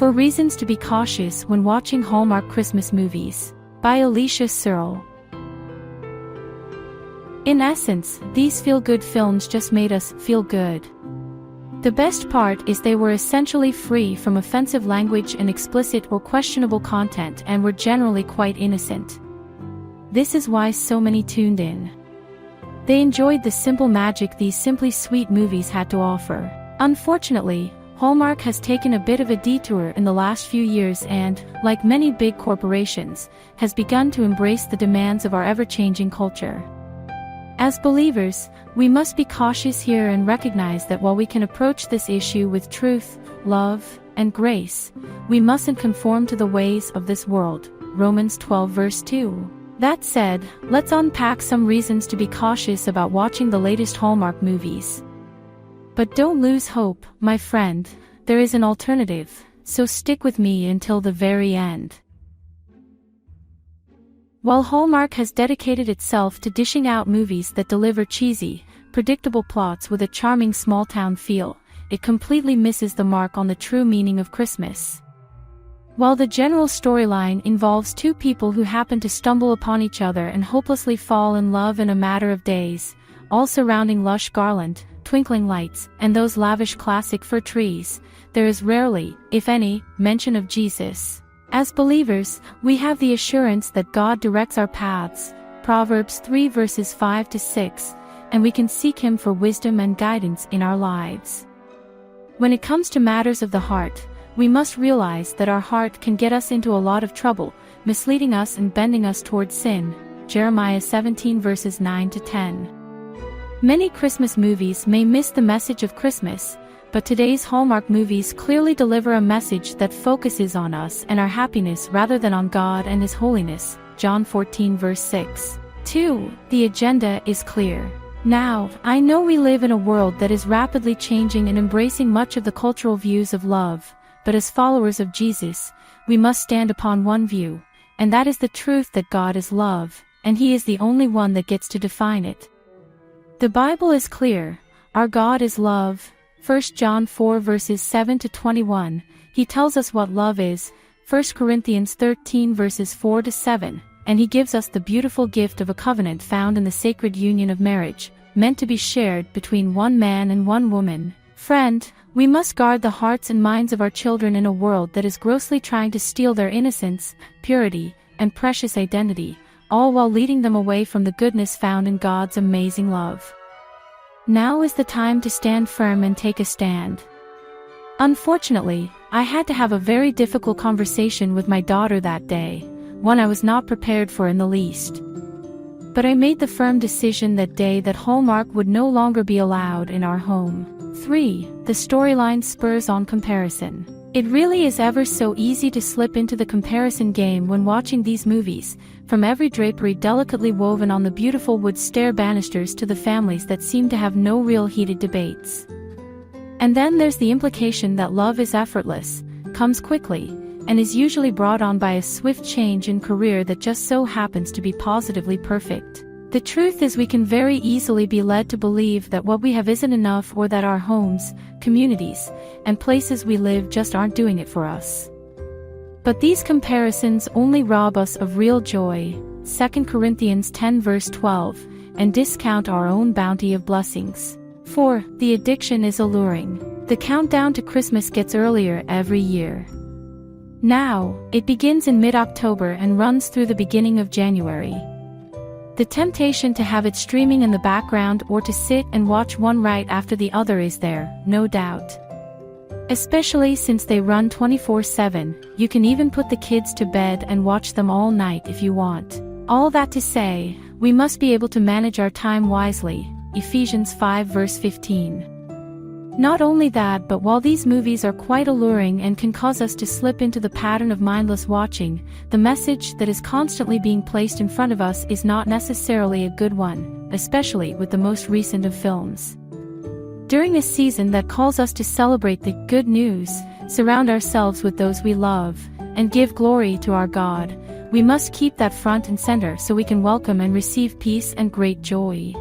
4 Reasons to be Cautious When Watching Hallmark Christmas Movies, by Alicia Searle. In essence, these feel-good films just made us feel good. The best part is they were essentially free from offensive language and explicit or questionable content and were generally quite innocent. This is why so many tuned in. They enjoyed the simple magic these simply sweet movies had to offer. Unfortunately, Hallmark has taken a bit of a detour in the last few years and, like many big corporations, has begun to embrace the demands of our ever-changing culture. As believers, we must be cautious here and recognize that while we can approach this issue with truth, love, and grace, we mustn't conform to the ways of this world. Romans 12 verse 2. That said, let's unpack some reasons to be cautious about watching the latest Hallmark movies. But don't lose hope, my friend, there is an alternative, so stick with me until the very end. While Hallmark has dedicated itself to dishing out movies that deliver cheesy, predictable plots with a charming small-town feel, it completely misses the mark on the true meaning of Christmas. While the general storyline involves 2 people who happen to stumble upon each other and hopelessly fall in love in a matter of days, all surrounding lush garland, twinkling lights, and those lavish classic fir trees, there is rarely, if any, mention of Jesus. As believers, we have the assurance that God directs our paths, Proverbs 3 verses 5 to 6, and we can seek Him for wisdom and guidance in our lives. When it comes to matters of the heart, we must realize that our heart can get us into a lot of trouble, misleading us and bending us towards sin. Jeremiah 17 verses 9 to 10. Many Christmas movies may miss the message of Christmas, but today's Hallmark movies clearly deliver a message that focuses on us and our happiness rather than on God and His holiness. John 14 verse 6. 2. The agenda is clear. Now, I know we live in a world that is rapidly changing and embracing much of the cultural views of love, but as followers of Jesus, we must stand upon one view, and that is the truth that God is love, and He is the only one that gets to define it. The Bible is clear, our God is love. 1 John 4 verses 7 to 21, He tells us what love is, 1 Corinthians 13 verses 4 to 7, and He gives us the beautiful gift of a covenant found in the sacred union of marriage, meant to be shared between one man and one woman. Friend, we must guard the hearts and minds of our children in a world that is grossly trying to steal their innocence, purity, and precious identity, all while leading them away from the goodness found in God's amazing love. Now is the time to stand firm and take a stand. Unfortunately, I had to have a very difficult conversation with my daughter that day, one I was not prepared for in the least. But I made the firm decision that day that Hallmark would no longer be allowed in our home. 3. The storyline spurs on comparison. It really is ever so easy to slip into the comparison game when watching these movies, from every drapery delicately woven on the beautiful wood stair banisters to the families that seem to have no real heated debates. And then there's the implication that love is effortless, comes quickly, and is usually brought on by a swift change in career that just so happens to be positively perfect. The truth is we can very easily be led to believe that what we have isn't enough or that our homes, communities, and places we live just aren't doing it for us. But these comparisons only rob us of real joy, 2 Corinthians 10 verse 12, and discount our own bounty of blessings. 4. The addiction is alluring. The countdown to Christmas gets earlier every year. Now, it begins in mid-October and runs through the beginning of January. The temptation to have it streaming in the background or to sit and watch one right after the other is there, no doubt. Especially since they run 24/7, you can even put the kids to bed and watch them all night if you want. All that to say, we must be able to manage our time wisely, Ephesians 5 verse 15. Not only that, but while these movies are quite alluring and can cause us to slip into the pattern of mindless watching, the message that is constantly being placed in front of us is not necessarily a good one, especially with the most recent of films. During a season that calls us to celebrate the good news, surround ourselves with those we love, and give glory to our God, we must keep that front and center so we can welcome and receive peace and great joy.